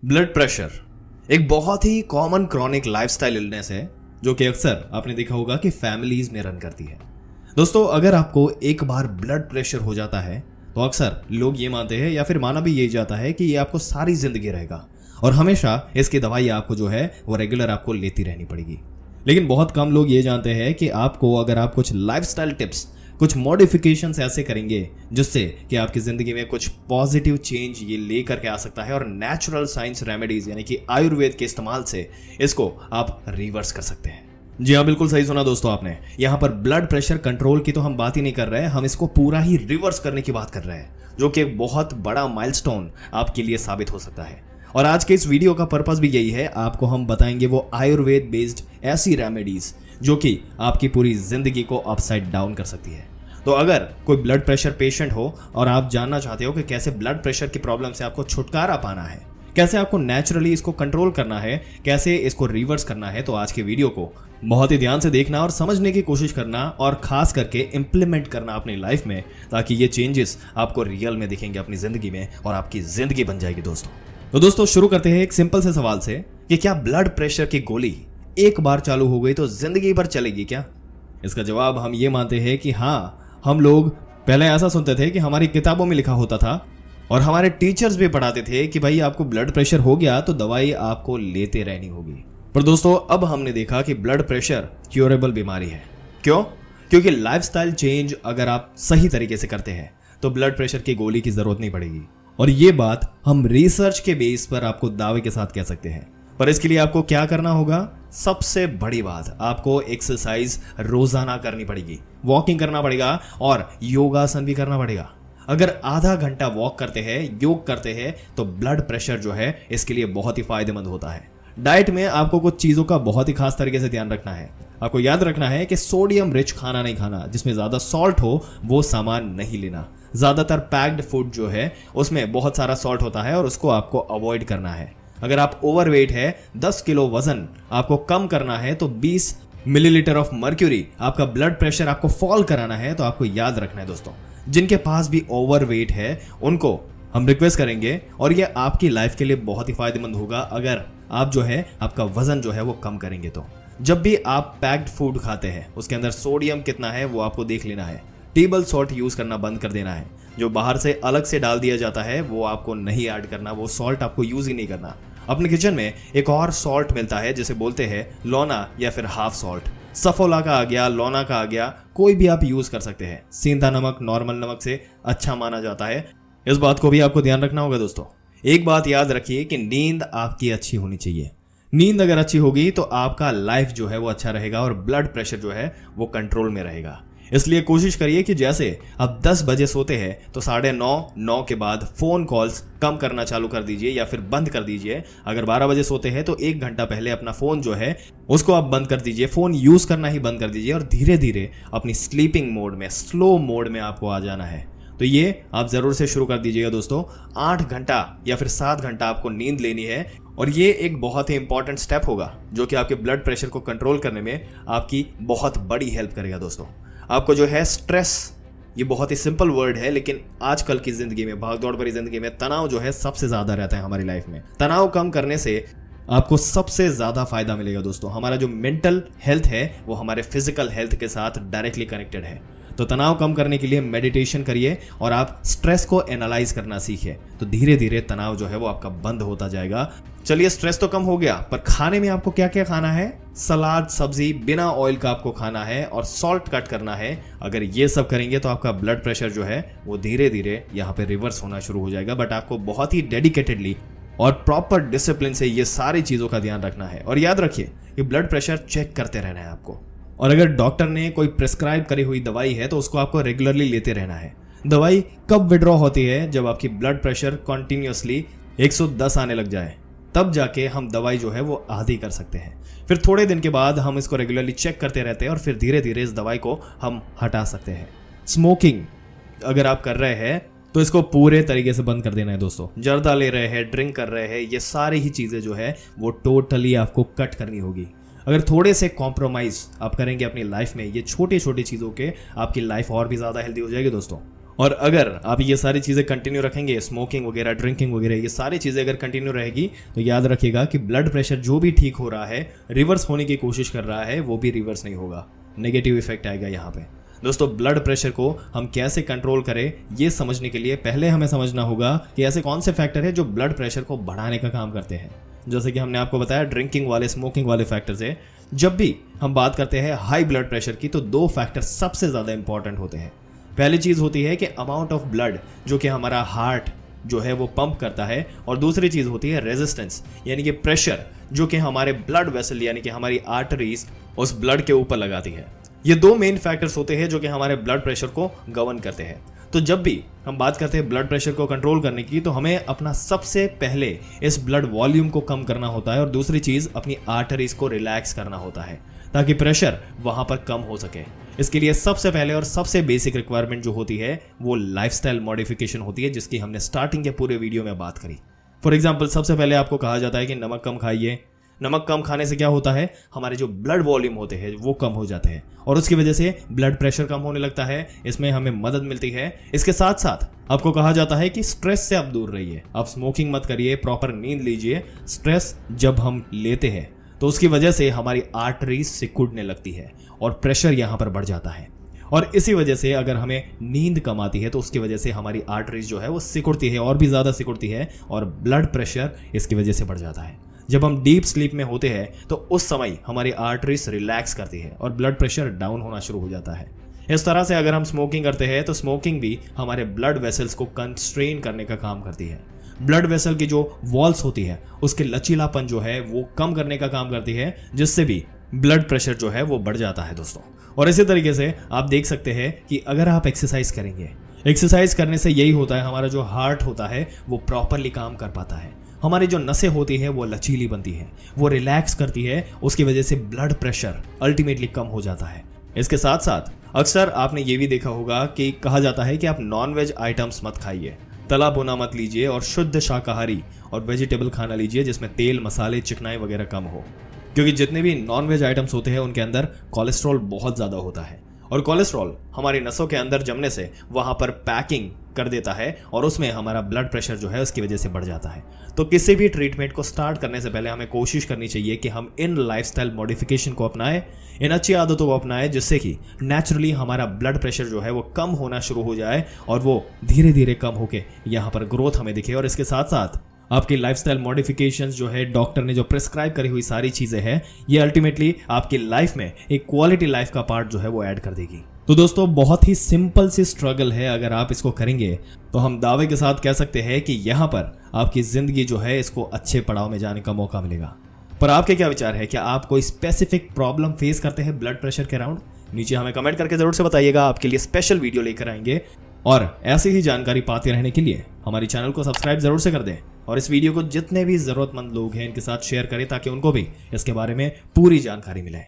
Blood pressure एक बहुत ही common chronic lifestyle illness है जो कि अक्सर आपने देखा होगा कि फैमिलीज में रन करती है। दोस्तों, अगर आपको एक बार ब्लड प्रेशर हो जाता है तो अक्सर लोग ये मानते हैं या फिर माना भी यही जाता है कि ये आपको सारी जिंदगी रहेगा और हमेशा इसकी दवाई आपको जो है वो रेगुलर आपको लेती रहनी पड़ेगी। लेकिन बहुत कम लोग ये जानते हैं कि आपको अगर आप कुछ लाइफस्टाइल टिप्स, कुछ मॉडिफिकेशंस ऐसे करेंगे जिससे कि आपकी ज़िंदगी में कुछ पॉजिटिव चेंज ये ले करके आ सकता है और नेचुरल साइंस रेमेडीज़ यानी कि आयुर्वेद के इस्तेमाल से इसको आप रिवर्स कर सकते हैं। जी हाँ, बिल्कुल सही सुना दोस्तों आपने। यहाँ पर ब्लड प्रेशर कंट्रोल की तो हम बात ही नहीं कर रहे हैं, हम इसको पूरा ही रिवर्स करने की बात कर रहे हैं, जो कि एक बहुत बड़ा माइलस्टोन आपके लिए साबित हो सकता है। और आज के इस वीडियो का पर्पस भी यही है, आपको हम बताएंगे वो आयुर्वेद बेस्ड ऐसी रेमेडीज जो कि आपकी पूरी जिंदगी को अपसाइड डाउन कर सकती है। तो अगर कोई ब्लड प्रेशर पेशेंट हो और आप जानना चाहते हो कि कैसे ब्लड प्रेशर की प्रॉब्लम से आपको छुटकारा पाना है, कैसे आपको नेचुरली इसको कंट्रोल करना है, कैसे इसको रिवर्स करना है, तो आज के वीडियो को बहुत ही ध्यान से देखना और समझने की कोशिश करना और खास करके इम्प्लीमेंट करना अपनी लाइफ में, ताकि ये चेंजेस आपको रियल में दिखेंगे अपनी जिंदगी में और आपकी जिंदगी बन जाएगी दोस्तों। तो दोस्तों, शुरू करते हैं एक सिंपल से सवाल से कि क्या ब्लड प्रेशर की गोली एक बार चालू हो गई तो जिंदगी भर चलेगी क्या? इसका जवाब हम ये मानते हैं कि हाँ। हम लोग पहले ऐसा सुनते थे कि हमारी किताबों में लिखा होता था और हमारे टीचर्स भी पढ़ाते थे कि भाई आपको ब्लड प्रेशर हो गया तो दवाई आपको लेते रहनी होगी। पर दोस्तों, अब हमने देखा कि ब्लड प्रेशर क्योरेबल बीमारी है। क्यों? क्योंकि लाइफस्टाइल चेंज अगर आप सही तरीके से करते हैं तो ब्लड प्रेशर की गोली की जरूरत नहीं पड़ेगी। और ये बात हम रिसर्च के बेस पर आपको दावे के साथ कह सकते हैं। पर इसके लिए आपको क्या करना होगा? सबसे बड़ी बात, आपको एक्सरसाइज रोजाना करनी पड़ेगी, वॉकिंग करना पड़ेगा और योगासन भी करना पड़ेगा। अगर आधा घंटा वॉक करते हैं, योग करते हैं, तो ब्लड प्रेशर जो है इसके लिए बहुत ही फायदेमंद होता है। डाइट में आपको कुछ चीजों का बहुत ही खास तरीके से ध्यान रखना है। आपको याद रखना है कि सोडियम रिच खाना नहीं खाना, जिसमें ज्यादा सॉल्ट हो वो सामान नहीं लेना। ज्यादातर पैक्ड फूड जो है उसमें बहुत सारा सॉल्ट होता है और उसको आपको अवॉइड करना है। अगर आप ओवरवेट है, 10 किलो वजन आपको कम करना है, तो 20 मिलीलीटर ऑफ मर्क्यूरी आपका ब्लड प्रेशर आपको फॉल कराना है, तो आपको याद रखना है दोस्तों, जिनके पास भी ओवरवेट है उनको हम रिक्वेस्ट करेंगे और ये आपकी लाइफ के लिए बहुत ही फायदेमंद होगा अगर आप जो है आपका वजन जो है वो कम करेंगे। तो जब भी आप पैक्ड फूड खाते हैं उसके अंदर सोडियम कितना है वो आपको देख लेना है। टेबल सॉल्ट यूज करना बंद कर देना है। जो बाहर से अलग से डाल दिया जाता है वो आपको नहीं ऐड करना, वो सॉल्ट आपको यूज ही नहीं करना। अपने किचन में एक और सॉल्ट मिलता है जिसे बोलते हैं लौना या फिर हाफ सॉल्ट। सफोला का आ गया, लौना का आ गया, कोई भी आप यूज कर सकते हैं। सेंधा नमक नॉर्मल नमक से अच्छा माना जाता है। इस बात को भी आपको ध्यान रखना होगा दोस्तों। एक बात याद रखिए कि नींद आपकी अच्छी होनी चाहिए। नींद अगर अच्छी होगी तो आपका लाइफ जो है वो अच्छा रहेगा और ब्लड प्रेशर जो है वो कंट्रोल में रहेगा। इसलिए कोशिश करिए कि जैसे आप 10 बजे सोते हैं तो 9:30 के बाद फोन कॉल्स कम करना चालू कर दीजिए या फिर बंद कर दीजिए। अगर 12 बजे सोते हैं तो 1 घंटा पहले अपना फोन जो है उसको आप बंद कर दीजिए, फोन यूज करना ही बंद कर दीजिए और धीरे धीरे अपनी स्लीपिंग मोड में, स्लो मोड में आपको आ जाना है। तो ये आप जरूर से शुरू कर दीजिएगा दोस्तों। 8 घंटा या फिर 7 घंटा आपको नींद लेनी है और ये एक बहुत ही इंपॉर्टेंट स्टेप होगा जो कि आपके ब्लड प्रेशर को कंट्रोल करने में आपकी बहुत बड़ी हेल्प करेगा दोस्तों। आपको जो है स्ट्रेस, ये बहुत ही सिंपल वर्ड है लेकिन आजकल की जिंदगी में, भागदौड़ भरी जिंदगी में तनाव जो है सबसे ज्यादा रहता है हमारी लाइफ में। तनाव कम करने से आपको सबसे ज्यादा फायदा मिलेगा दोस्तों। हमारा जो मेंटल हेल्थ है वो हमारे फिजिकल हेल्थ के साथ डायरेक्टली कनेक्टेड है। तो तनाव कम करने के लिए मेडिटेशन करिए और आप स्ट्रेस को एनालाइज करना सीखिए, तो धीरे धीरे तनाव जो है वो आपका बंद होता जाएगा। चलिए, स्ट्रेस तो कम हो गया, पर खाने में आपको क्या क्या खाना है? सलाद, सब्जी, बिना ऑयल का आपको खाना है और सॉल्ट कट करना है। अगर ये सब करेंगे तो आपका ब्लड प्रेशर जो है वो धीरे धीरे यहाँ पे रिवर्स होना शुरू हो जाएगा। बट आपको बहुत ही डेडिकेटेडली और प्रॉपर डिसिप्लिन से ये सारी चीजों का ध्यान रखना है। और याद रखिए कि ब्लड प्रेशर चेक करते रहना है आपको। और अगर डॉक्टर ने कोई प्रिस्क्राइब करी हुई दवाई है तो उसको आपको रेगुलरली लेते रहना है। दवाई कब विड्रॉ होती है? जब आपकी ब्लड प्रेशर कॉन्टिन्यूसली 110 आने लग जाए, तब जाके हम दवाई जो है वो आधी कर सकते हैं। फिर थोड़े दिन के बाद हम इसको रेगुलरली चेक करते रहते हैं और फिर धीरे धीरे इस दवाई को हम हटा सकते हैं। स्मोकिंग अगर आप कर रहे हैं तो इसको पूरे तरीके से बंद कर देना है दोस्तों। जर्दा ले रहे हैं, ड्रिंक कर रहे हैं, ये सारी ही चीजें जो है वो टोटली आपको कट करनी होगी। अगर थोड़े से कॉम्प्रोमाइज आप करेंगे अपनी लाइफ में, ये छोटी छोटी चीज़ों के, आपकी लाइफ और भी ज़्यादा हेल्दी हो जाएगी दोस्तों। और अगर आप ये सारी चीज़ें कंटिन्यू रखेंगे, स्मोकिंग वगैरह, ड्रिंकिंग वगैरह, ये सारी चीज़ें अगर कंटिन्यू रहेगी तो याद रखिएगा कि ब्लड प्रेशर जो भी ठीक हो रहा है, रिवर्स होने की कोशिश कर रहा है, वो भी रिवर्स नहीं होगा, नेगेटिव इफेक्ट आएगा यहाँ पे। दोस्तों, ब्लड प्रेशर को हम कैसे कंट्रोल करें ये समझने के लिए पहले हमें समझना होगा कि ऐसे कौन से फैक्टर हैं जो ब्लड प्रेशर को बढ़ाने का काम करते हैं। जैसे कि हमने आपको बताया, ड्रिंकिंग वाले, स्मोकिंग वाले फैक्टर्स है। जब भी हम बात करते हैं हाई ब्लड प्रेशर की तो दो फैक्टर सबसे ज़्यादा इंपॉर्टेंट होते हैं। पहली चीज़ होती है कि अमाउंट ऑफ ब्लड जो कि हमारा हार्ट जो है वो पंप करता है, और दूसरी चीज़ होती है रेजिस्टेंस, यानी कि प्रेशर जो कि हमारे ब्लड वेसल यानी कि हमारी आर्टरीज उस ब्लड के ऊपर लगाती है। ये दो मेन फैक्टर्स होते हैं जो कि हमारे ब्लड प्रेशर को गवर्न करते हैं। तो जब भी हम बात करते हैं ब्लड प्रेशर को कंट्रोल करने की, तो हमें अपना सबसे पहले इस ब्लड वॉल्यूम को कम करना होता है, और दूसरी चीज़ अपनी आर्टरीज को रिलैक्स करना होता है ताकि प्रेशर वहां पर कम हो सके। इसके लिए सबसे पहले और सबसे बेसिक रिक्वायरमेंट जो होती है वो लाइफस्टाइल मॉडिफिकेशन होती है, जिसकी हमने स्टार्टिंग के पूरे वीडियो में बात करी। फॉर एग्जाम्पल, सबसे पहले आपको कहा जाता है कि नमक कम खाइए। नमक कम खाने से क्या होता है, हमारे जो ब्लड वॉल्यूम होते हैं वो कम हो जाते हैं, और उसकी वजह से ब्लड प्रेशर कम होने लगता है। इसमें हमें मदद मिलती है। इसके साथ साथ आपको कहा जाता है कि स्ट्रेस से आप दूर रहिए, आप स्मोकिंग मत करिए, प्रॉपर नींद लीजिए। स्ट्रेस जब हम लेते हैं तो उसकी वजह से हमारी आर्टरीज सिकुड़ने लगती है और प्रेशर यहाँ पर बढ़ जाता है, और इसी वजह से अगर हमें नींद कम आती है तो उसकी वजह से हमारी आर्टरीज जो है वो सिकुड़ती है, और भी ज़्यादा सिकुड़ती है, और ब्लड प्रेशर इसकी वजह से बढ़ जाता है। जब हम डीप स्लीप में होते हैं तो उस समय हमारी आर्टरीज रिलैक्स करती है और ब्लड प्रेशर डाउन होना शुरू हो जाता है। इस तरह से अगर हम स्मोकिंग करते हैं तो स्मोकिंग भी हमारे ब्लड वेसल्स को कंस्ट्रेन करने का काम करती है। ब्लड वेसल की जो वॉल्स होती है उसके लचीलापन जो है वो कम करने का काम करती है, जिससे भी ब्लड प्रेशर जो है वो बढ़ जाता है दोस्तों। और इसी तरीके से आप देख सकते हैं कि अगर आप एक्सरसाइज करेंगे, एक्सरसाइज करने से यही होता है, हमारा जो हार्ट होता है वो प्रॉपरली काम कर पाता है, हमारी जो नसें होती है वो लचीली बनती है, वो रिलैक्स करती है, उसकी वजह से ब्लड प्रेशर अल्टीमेटली कम हो जाता है। इसके साथ साथ अक्सर आपने ये भी देखा होगा कि कहा जाता है कि आप नॉनवेज आइटम्स मत खाइए, तला भुना मत लीजिए, और शुद्ध शाकाहारी और वेजिटेबल खाना लीजिए जिसमें तेल, मसाले, चिकनाई वगैरह कम हो, क्योंकि जितने भी नॉनवेज आइटम्स होते हैं उनके अंदर कोलेस्ट्रॉल बहुत ज़्यादा होता है, और कोलेस्ट्रॉल हमारी नसों के अंदर जमने से वहाँ पर पैकिंग कर देता है, और उसमें हमारा ब्लड प्रेशर जो है उसकी वजह से बढ़ जाता है। तो किसी भी ट्रीटमेंट को स्टार्ट करने से पहले हमें कोशिश करनी चाहिए कि हम इन लाइफस्टाइल मॉडिफिकेशन को अपनाएं, इन अच्छी आदतों को अपनाएं, जिससे कि नेचुरली हमारा ब्लड प्रेशर जो है वो कम होना शुरू हो जाए, और वो धीरे धीरे कम होके यहाँ पर ग्रोथ हमें दिखे। और इसके साथ साथ आपकी लाइफस्टाइल मॉडिफिकेशंस जो है, डॉक्टर ने जो प्रिस्क्राइब करी हुई सारी चीज़ें हैं, ये अल्टीमेटली आपकी लाइफ में एक क्वालिटी लाइफ का पार्ट जो है वो ऐड कर देगी। तो दोस्तों, बहुत ही सिंपल सी स्ट्रगल है, अगर आप इसको करेंगे तो हम दावे के साथ कह सकते हैं कि यहाँ पर आपकी ज़िंदगी जो है इसको अच्छे पड़ाव में जाने का मौका मिलेगा। पर आपके क्या विचार है, क्या आप कोई स्पेसिफिक प्रॉब्लम फेस करते हैं ब्लड प्रेशर के अराउंड? नीचे हमें कमेंट करके ज़रूर से बताइएगा, आपके लिए स्पेशल वीडियो लेकर आएंगे। और ऐसी ही जानकारी पाते रहने के लिए हमारी चैनल को सब्सक्राइब जरूर से कर दें, और इस वीडियो को जितने भी ज़रूरतमंद लोग हैं इनके साथ शेयर करें ताकि उनको भी इसके बारे में पूरी जानकारी मिले।